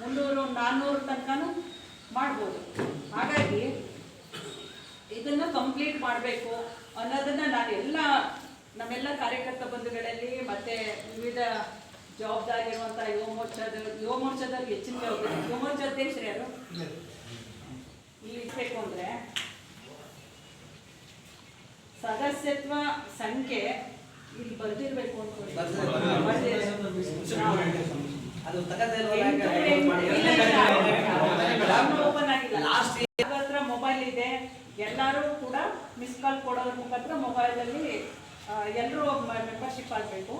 300-400 ತನಕನೂ ಮಾಡ್ಬೋದು. ಹಾಗಾಗಿ ಇದನ್ನು ಕಂಪ್ಲೀಟ್ ಮಾಡಬೇಕು ಅನ್ನೋದನ್ನು ನಮ್ಮೆಲ್ಲ ಕಾರ್ಯಕರ್ತ ಬಂಧುಗಳಲ್ಲಿ ಮತ್ತು ವಿವಿಧ ಜವಾಬ್ದಾರಿ ಇರುವಂಥ ಯುವ ಮೋರ್ಚಾದವ್ರಿಗೆ ಹೆಚ್ಚಿನ ಜವಾಬ್ದಾರಿ. ಯುವ ಮೋರ್ಚಾ ಅಧ್ಯಕ್ಷರು ಯಾರು ಇಲ್ಲಿ ಇರಬೇಕು ಅಂದರೆ ಸದಸ್ಯತ್ವ ಸಂಖ್ಯೆ ಇಲ್ಲಿ ಬರ್ದಿರ್ಬೇಕು ಅನ್ಕೊಂಡು ಓಪನ್ ಆಗಿಲ್ಲ. ಹತ್ರ ಮೊಬೈಲ್ ಇದೆ, ಎಲ್ಲರೂ ಕೂಡ ಮಿಸ್ ಕಾಲ್ ಕೊಡೋದ್ರ ಮುಖಾಂತರ ಮೊಬೈಲಲ್ಲಿ ಎಲ್ಲರೂ ಮೆಂಬರ್ಶಿಪ್ ಆಗಬೇಕು.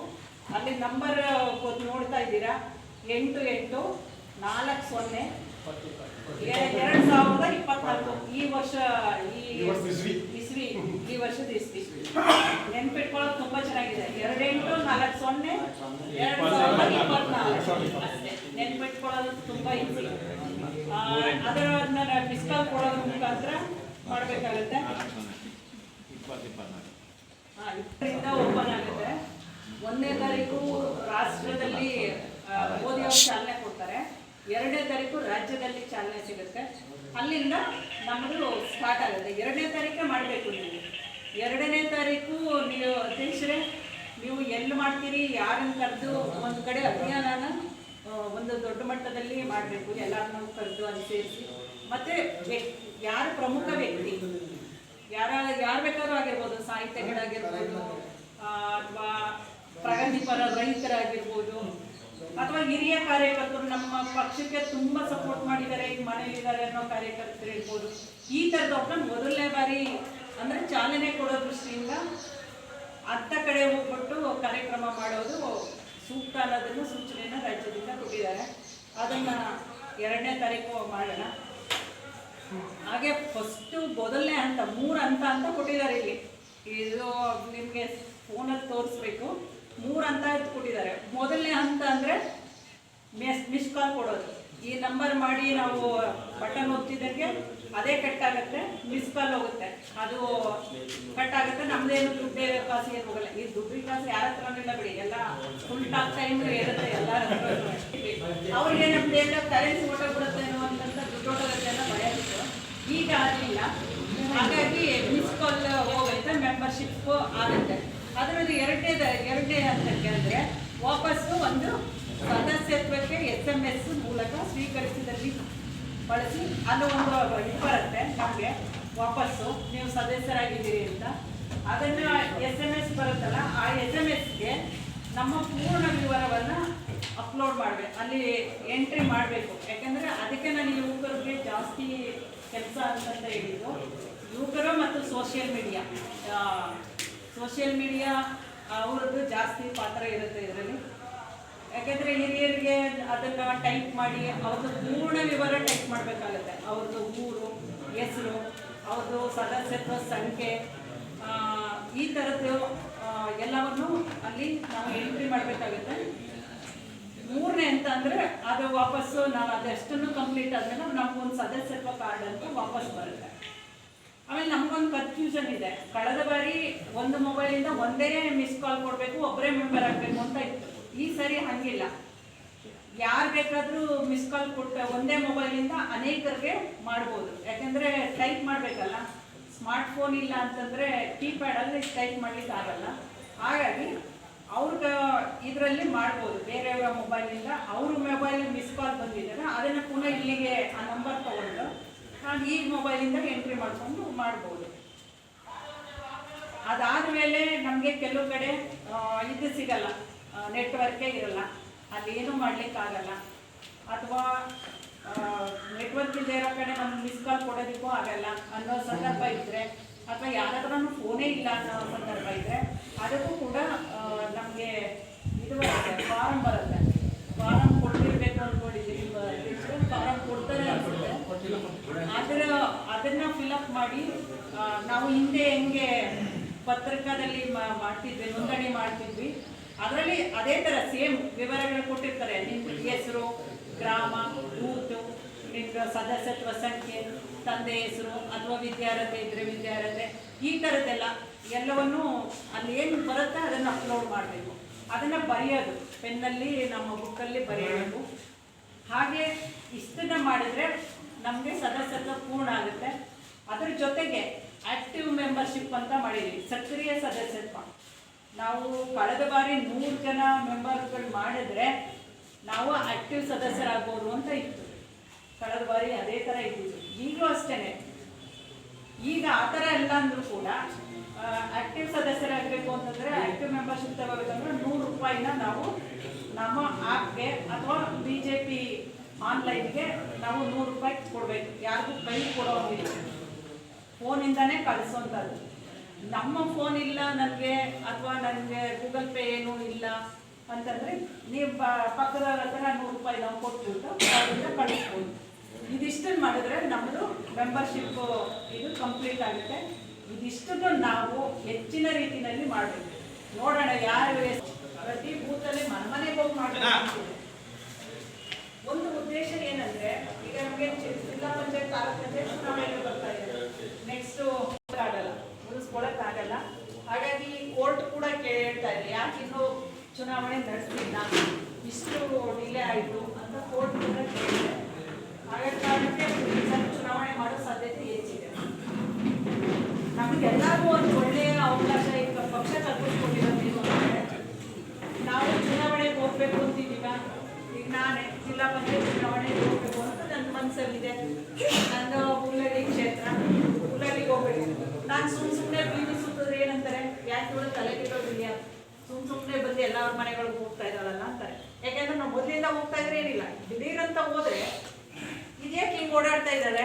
ಅಲ್ಲಿ ನಂಬರ್ ನೋಡ್ತಾ ಇದ್ದೀರಾ, 88402024 ಈ ವರ್ಷದ ಇಸ್ವಿ ನೆನ್ಪಿಟ್ಕೊಳ್ಳೋದು ತುಂಬಾ ಚೆನ್ನಾಗಿದೆ. 28402024 ನೆನ್ಪಿಟ್ಕೊಳ್ಳೋದು ತುಂಬಾ ಈಸಿ. ಅದನ್ನ ಮಿಸ್ ಕಾಲ್ ಕೊಡೋದ್ರ ಮುಖಾಂತರ ಮಾಡಬೇಕಾಗುತ್ತೆ. 2024 ಓಪನ್ ಆಗುತ್ತೆ. 1ನೇ ತಾರೀಕು ರಾಷ್ಟ್ರದಲ್ಲಿ ಮೋದಿ ಅವರು ಚಾಲನೆ ಕೊಡ್ತಾರೆ. 2ನೇ ತಾರೀಕು ರಾಜ್ಯದಲ್ಲಿ ಚಾಲನೆ ಸಿಗುತ್ತೆ. ಅಲ್ಲಿಂದ ನಮ್ಮದು ಸ್ಟಾರ್ಟ್ ಆಗುತ್ತೆ. 2ನೇ ತಾರೀಕೆ ಮಾಡಬೇಕು. ನೀವು 2ನೇ ತಾರೀಕು ನೀವು ಅಧ್ಯಕ್ಷರೇ ನೀವು ಎಲ್ಲಿ ಮಾಡ್ತೀರಿ, ಯಾರನ್ನು ಕರೆದು ಒಂದು ಕಡೆ ಅಭಿಯಾನನ ಒಂದು ದೊಡ್ಡ ಮಟ್ಟದಲ್ಲಿ ಮಾಡಬೇಕು. ಎಲ್ಲರನ್ನೂ ಕರೆದು ಅಲ್ಲಿ ಸೇರಿಸಿ, ಮತ್ತು ಯಾರು ಪ್ರಮುಖ ವ್ಯಕ್ತಿ ಯಾರು ಬೇಕಾದ್ರೂ ಆಗಿರ್ಬೋದು, ಸಾಹಿತ್ಯಗಳಾಗಿರ್ಬೋದು ಅಥವಾ ಪ್ರಗತಿಪರ ರೈತರಾಗಿರ್ಬೋದು ಅಥವಾ ಹಿರಿಯ ಕಾರ್ಯಕರ್ತರು, ನಮ್ಮ ಪಕ್ಷಕ್ಕೆ ತುಂಬ ಸಪೋರ್ಟ್ ಮಾಡಿದ್ದಾರೆ, ಈಗ ಮನೆಯಲ್ಲಿದ್ದಾರೆ ಅನ್ನೋ ಕಾರ್ಯಕರ್ತರು ಇರ್ಬೋದು. ಈ ಥರದವ್ರನ್ನ ಮೊದಲನೇ ಬಾರಿ ಅಂದರೆ ಚಾಲನೆ ಕೊಡೋ ದೃಷ್ಟಿಯಿಂದ ಅತ್ತ ಕಡೆ ಹೋಗ್ಬಿಟ್ಟು ಕಾರ್ಯಕ್ರಮ ಮಾಡೋದು ಸೂಕ್ತ ಅನ್ನೋದನ್ನು ಸೂಚನೆಯನ್ನು ರಾಜ್ಯದಿಂದ ಕೊಟ್ಟಿದ್ದಾರೆ. ಅದನ್ನು 2ನೇ ತಾರೀಕು ಮಾಡೋಣ. ಹಾಗೆ ಫಸ್ಟು ಮೊದಲನೇ ಹಂತ 3 ಹಂತ ಅಂತ ಕೊಟ್ಟಿದ್ದಾರೆ ಇಲ್ಲಿ. ಇದು ನಿಮಗೆ ಫೋನಲ್ಲಿ ತೋರಿಸ್ಬೇಕು. 3 ಹಂತ ಕೊಟ್ಟಿದ್ದಾರೆ. ಮೊದಲನೇ ಹಂತ ಅಂದರೆ ಮಿಸ್ ಕಾಲ್ ಕೊಡೋದು. ಈ ನಂಬರ್ ಮಾಡಿ ನಾವು ಬಟನ್ ಒತ್ತಿದಂಗೆ ಅದೇ ಕಟ್ ಆಗುತ್ತೆ, ಮಿಸ್ ಕಾಲ್ ಹೋಗುತ್ತೆ, ಅದು ಕಟ್ ಆಗುತ್ತೆ. ನಮ್ದೇನು ದುಡ್ಡೇ ಕಾಸು ಏನು ಹೋಗಲ್ಲ. ಈ ದುಡ್ಡಿನ ಕಾಸು ಯಾರ ಹತ್ರನೂ ಇಲ್ಲ ಬಿಡಿ, ಎಲ್ಲ ಫುಲ್ ಟಾಕ್ ಟೈಮ್ ಇರುತ್ತೆ ಎಲ್ಲರ ಹತ್ರ. ಅವ್ರಿಗೆ ನಮ್ದೆಲ್ಲ ಕರೆನ್ಸಿ ಹೊಟ್ಟೋಗ್ಬಿಡುತ್ತೆ ಅನ್ನುವಂಥ ದುಡ್ಡು ಹೊಟ್ಟೋಗುತ್ತೆ ಅನ್ನೋ ಭಯ ಇತ್ತು. ಈಗ ಆಗಲಿಲ್ಲ. ಹಾಗಾಗಿ ಮಿಸ್ ಕಾಲ್ ಹೋಗುತ್ತೆ, ಮೆಂಬರ್ಶಿಪ್ ಆಗುತ್ತೆ. ಅದರಲ್ಲಿ ಎರಡನೇ ಹಂತಕ್ಕೆ ಅಂದರೆ ವಾಪಸ್ಸು ಒಂದು ಸದಸ್ಯತ್ವಕ್ಕೆ SMS ಮೂಲಕ ಸ್ವೀಕರಿಸಿದಲ್ಲಿ ಬಳಸಿ ಅದು ಒಂದು ಇದು ಬರುತ್ತೆ ನಮಗೆ ವಾಪಸ್ಸು, ನೀವು ಸದಸ್ಯರಾಗಿದ್ದೀರಿ ಅಂತ. ಅದನ್ನು SMS ಬರುತ್ತಲ್ಲ, ಆ SMSಗೆ ನಮ್ಮ ಪೂರ್ಣ ವಿವರವನ್ನು ಅಪ್ಲೋಡ್ ಮಾಡಬೇಕು, ಅಲ್ಲಿ ಎಂಟ್ರಿ ಮಾಡಬೇಕು. ಯಾಕೆಂದರೆ ಅದಕ್ಕೆ ನಾನು ಯುವಕರಿಗೆ ಜಾಸ್ತಿ ಕೆಲಸ ಅಂತಂತ ಹೇಳಿದ್ದು. ಯುವಕರು ಮತ್ತು ಸೋಷಿಯಲ್ ಮೀಡಿಯಾ ಅವ್ರದ್ದು ಜಾಸ್ತಿ ಪಾತ್ರ ಇರುತ್ತೆ ಇದರಲ್ಲಿ. ಯಾಕೆಂದರೆ ಹಿರಿಯರಿಗೆ ಅದನ್ನು ಟೈಪ್ ಮಾಡಿ ಅವ್ರದ್ದು ಪೂರ್ಣ ವಿವರ ಟೈಪ್ ಮಾಡಬೇಕಾಗುತ್ತೆ. ಅವ್ರದ್ದು ಊರು, ಹೆಸರು, ಅವ್ರದ್ದು ಸದಸ್ಯತ್ವ ಸಂಖ್ಯೆ, ಈ ಥರದ್ದು ಎಲ್ಲವನ್ನು ಅಲ್ಲಿ ನಾವು ಎಂಟ್ರಿ ಮಾಡಬೇಕಾಗುತ್ತೆ. 3ನೇ ಅಂತ ಅಂದರೆ ಅದು ವಾಪಸ್ಸು ನಾವು ಅದೆಷ್ಟನ್ನು ಕಂಪ್ಲೀಟ್ ಆದಮೇಲೆ ನಮಗೊಂದು ಸದಸ್ಯತ್ವ ಕಾರ್ಡ್ ಅಂತ ವಾಪಸ್ ಬರುತ್ತೆ. ಆಮೇಲೆ ನಮಗೊಂದು ಕನ್ಫ್ಯೂಷನ್ ಇದೆ. ಕಳೆದ ಬಾರಿ ಒಂದು ಮೊಬೈಲಿಂದ ಒಂದೇ ಮಿಸ್ ಕಾಲ್ ಕೊಡಬೇಕು, ಒಬ್ಬರೇ ಮೆಂಬರ್ ಆಗಬೇಕು ಅಂತ ಇತ್ತು. ಈ ಸರಿ ಹಂಗಿಲ್ಲ, ಯಾರು ಬೇಕಾದರೂ ಮಿಸ್ ಕಾಲ್ ಕೊಟ್ಟು ಒಂದೇ ಮೊಬೈಲಿಂದ ಅನೇಕರಿಗೆ ಮಾಡ್ಬೋದು. ಯಾಕೆಂದರೆ ಟೈಪ್ ಮಾಡಬೇಕಲ್ಲ, ಸ್ಮಾರ್ಟ್ ಫೋನ್ ಇಲ್ಲ ಅಂತಂದರೆ ಕೀಪ್ಯಾಡಲ್ಲಿ ಟೈಪ್ ಮಾಡಲಿಕ್ಕೆ ಆಗಲ್ಲ. ಹಾಗಾಗಿ ಅವ್ರಿಗೆ ಇದರಲ್ಲಿ ಮಾಡ್ಬೋದು. ಬೇರೆಯವರ ಮೊಬೈಲಿಂದ ಅವ್ರ ಮೊಬೈಲಿಗೆ ಮಿಸ್ ಕಾಲ್ ಬಂದಿದ್ದಾರೆ, ಅದನ್ನು ಪುನಃ ಇಲ್ಲಿಗೆ ಆ ನಂಬರ್ ತೊಗೊಂಡು ನಾನು ಈ ಮೊಬೈಲಿಂದ ಎಂಟ್ರಿ ಮಾಡಿಕೊಂಡು ಮಾಡ್ಬೋದು. ಅದಾದಮೇಲೆ ನಮಗೆ ಕೆಲವು ಕಡೆ ಇದು ಸಿಗಲ್ಲ, ನೆಟ್ವರ್ಕೇ ಇರಲ್ಲ, ಅಲ್ಲೇನೂ ಮಾಡಲಿಕ್ಕಾಗಲ್ಲ. ಅಥವಾ ನೆಟ್ವರ್ಕ್ ಇಲ್ಲದೆ ಇರೋ ಕಡೆ ನಮ್ಗೆ ಮಿಸ್ ಕಾಲ್ ಕೊಡೋದಕ್ಕೂ ಆಗಲ್ಲ ಅನ್ನೋ ಸಂದರ್ಭ ಇದ್ದರೆ, ಅಥವಾ ಯಾರಾದ್ರೂ ಫೋನೇ ಇಲ್ಲ ಅನ್ನೋ ಸಂದರ್ಭ ಇದ್ದರೆ ಅದಕ್ಕೂ ಕೂಡ ನಮಗೆ ಇದು ಬರುತ್ತೆ, ಫಾರಮ್ ಬರುತ್ತೆ. ಫಾರಮ್ ಕೊಟ್ಟಿರಬೇಕು ಅಂದ್ಕೊಂಡಿದ್ದೀವಿ, ಫಾರಮ್ ಕೊಡ್ತಾರೆ ಅನ್ಸುತ್ತೆ. ಅದನ್ನು ಫಿಲಪ್ ಮಾಡಿ ನಾವು ಹಿಂದೆ ಹೆಂಗೆ ಪತ್ರಿಕಾದಲ್ಲಿ ಮಾಡ್ತಿದ್ವಿ, ನೋಂದಣಿ ಮಾಡ್ತಿದ್ವಿ, ಅದರಲ್ಲಿ ಅದೇ ಥರ ಸೇಮ್ ವಿವರಗಳು ಕೊಟ್ಟಿರ್ತಾರೆ. ನಿಮ್ಮ ಹೆಸರು, ಗ್ರಾಮ, ಬೂತು, ನಿಮ್ಮ ಸದಸ್ಯತ್ವ ಸಂಖ್ಯೆ, ತಂದೆ ಹೆಸರು, ಅಥವಾ ವಿದ್ಯಾರ್ಹತೆ ಇದ್ದರೆ ವಿದ್ಯಾರ್ಹತೆ, ಈ ಥರದ್ದೆಲ್ಲ ಎಲ್ಲವನ್ನೂ ಅಲ್ಲಿ ಏನು ಬರುತ್ತೆ ಅದನ್ನು ಅಪ್ಲೋಡ್ ಮಾಡಬೇಕು. ಅದನ್ನು ಬರೆಯೋದು, ಪೆನ್ನಲ್ಲಿ ನಮ್ಮ ಬುಕ್ಕಲ್ಲಿ ಬರೆಯಬೇಕು. ಹಾಗೆ ಇಷ್ಟನ್ನ ಮಾಡಿದ್ರೆ ನಮಗೆ ಸದಸ್ಯತ್ವ ಪೂರ್ಣ ಆಗುತ್ತೆ. ಅದ್ರ ಜೊತೆಗೆ ಆಕ್ಟಿವ್ ಮೆಂಬರ್ಶಿಪ್ ಅಂತ ಮಾಡಿದ್ದೀವಿ, ಸಕ್ರಿಯ ಸದಸ್ಯತ್ವ. ನಾವು ಕಳೆದ ಬಾರಿ 100 ಜನ ಮೆಂಬರ್ಗಳು ಮಾಡಿದ್ರೆ ನಾವು ಆಕ್ಟಿವ್ ಸದಸ್ಯರಾಗ್ಬೋದು ಅಂತ ಇತ್ತು. ಕಳೆದ ಬಾರಿ ಅದೇ ಥರ ಇದ್ದಿದ್ದು. ಈಗಲೂ ಅಷ್ಟೇ. ಈಗ ಆ ಥರ ಎಲ್ಲ ಅಂದರೂ ಕೂಡ ಆಕ್ಟಿವ್ ಸದಸ್ಯರಾಗಬೇಕು ಅಂತಂದರೆ, ಆಕ್ಟಿವ್ ಮೆಂಬರ್ಶಿಪ್ ತಗೋಬೇಕಂದ್ರೆ 100 ರೂಪಾಯಿನ ನಾವು ನಮ್ಮ ಆ್ಯಪ್ಗೆ ಅಥವಾ BJP ಆನ್ಲೈನ್ಗೆ ನಾವು 100 ರೂಪಾಯಿ ಕೊಡಬೇಕು. ಯಾರಿಗೂ ಕೈ ಕೊಡೋಂಗಿಲ್ಲ, ಫೋನಿಂದಾನೇ ಕಳಿಸೋಂಥದ್ದು. ನಮ್ಮ ಫೋನ್ ಇಲ್ಲ ನನಗೆ, ಅಥವಾ ನನಗೆ ಗೂಗಲ್ ಪೇ ಏನೂ ಇಲ್ಲ ಅಂತಂದರೆ ನೀವು ಪಕ್ಕದವ್ರ ಹತ್ರ 100 ರೂಪಾಯಿ ನಾವು ಕೊಟ್ಬಿಟ್ಟು ಅದರಿಂದ ಕಳಿಸ್ಬೋದು. ಇದಿಷ್ಟನ್ನು ಮಾಡಿದ್ರೆ ನಮ್ಮದು ಮೆಂಬರ್ಶಿಪ್ಪು ಇದು ಕಂಪ್ಲೀಟ್ ಆಗುತ್ತೆ. ಇದಿಷ್ಟನ್ನು ನಾವು ಹೆಚ್ಚಿನ ರೀತಿಯಲ್ಲಿ ಮಾಡಬೇಕು. ನೋಡೋಣ ಯಾರು ಪ್ರತಿ ಬೂತಲ್ಲಿ ಮನೆಗೆ ಹೋಗಿ ಮಾಡಬೇಕು. ಒಂದು ಉದ್ದೇಶ ಏನಂದರೆ, ಈಗ ನಮಗೆ ಜಿಲ್ಲಾ ಪಂಚಾಯತ್, ತಾಲೂಕು ಪಂಚಾಯತ್ ಚುನಾವಣೆ ಬರ್ತಾ ಇದೆ. ನೆಕ್ಸ್ಟು ಆಗಲ್ಲ, ಉಳಿಸ್ಕೊಳಕ್ಕಾಗಲ್ಲ. ಹಾಗಾಗಿ ಕೋರ್ಟ್ ಕೂಡ ಕೇಳ್ತಾ ಇದೆ, ಯಾಕೆ ಇನ್ನೂ ಚುನಾವಣೆ ನಡೆಸಲಿಲ್ಲ, ಇಷ್ಟು ಡಿಲೇ ಆಯಿತು ಅಂತ ಕೋರ್ಟ್ ಕೂಡ ಕೇಳಿದೆ. ಹಾಗಾಗಿ ಕಾರಣಕ್ಕೆ ಚುನಾವಣೆ ಮಾಡೋ ಸಾಧ್ಯತೆ ಹೆಚ್ಚಿದೆ. ನಮಗೆಲ್ಲರಿಗೂ ಒಂದು ಒಳ್ಳೆಯ ಅವಕಾಶ ಈಗ ಪಕ್ಷ ಕಲ್ಪಿಸ್ಕೊಂಡಿರೋದು ಅಂದರೆ, ನಾವು ಚುನಾವಣೆಗೆ ಹೋಗ್ಬೇಕು ಅಂತಿದ್ದೀಗ. ಈಗ ನಾನೇ ಜಿಲ್ಲಾ ಪಂಚಾಯತ್ ಚುನಾವಣೆಗೆ ಹೋಗ್ಬೇಕು ಅಂತ ನನ್ನ ಮನಸ್ಸಲ್ಲಿದೆ. ನನ್ನ ಹುಲ್ಲಳ್ಳಿ ಕ್ಷೇತ್ರ, ಹುಲ್ಲಳ್ಳಿಗೆ ಹೋಗ್ಬೇಕು. ನಾನು ಸುಮ್ಮನೆ ಬೀದಿ ಸುತ್ತಿದ್ರೆ ಏನಂತಾರೆ, ಯಾಕೆ ಇವಳು ತಲೆಗಿರೋದಿಲ್ಲ, ಸುಮ್ಮನೆ ಬಂದು ಎಲ್ಲರ ಮನೆಗಳಿಗೂ ಹೋಗ್ತಾ ಇದ್ದಾಳಲ್ಲ ಅಂತಾರೆ. ಯಾಕೆಂದ್ರೆ ನಾವು ಮೊದಲಿಂದ ಹೋಗ್ತಾ ಇದ್ರೆ ಏನಿಲ್ಲ, ದಿಢೀರಂತ ಹೋದ್ರೆ ಇದ್ಯಾಕೆ ಹಿಂಗೆ ಓಡಾಡ್ತಾ ಇದ್ದಾರೆ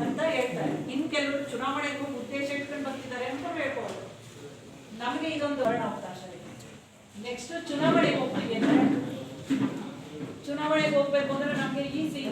ಅಂತ ಹೇಳ್ತಾರೆ. ಇನ್ನು ಕೆಲವರು ಚುನಾವಣೆಗೂ ಉದ್ದೇಶ ಇಟ್ಕೊಂಡು ಬರ್ತಿದ್ದಾರೆ ಅಂತ ಹೇಳ್ಬೋದು. ನಮಗೆ ಇದೊಂದು ವರ್ಣ ಅವಕಾಶ ಇದೆ. ನೆಕ್ಸ್ಟ್ ಚುನಾವಣೆಗೆ ಹೋಗ್ತೀವಿ ಅಂದರೆ, ಚುನಾವಣೆಗೆ ಹೋಗ್ಬೇಕು ಅಂದ್ರೆ ನಮಗೆ ಈಸಿ.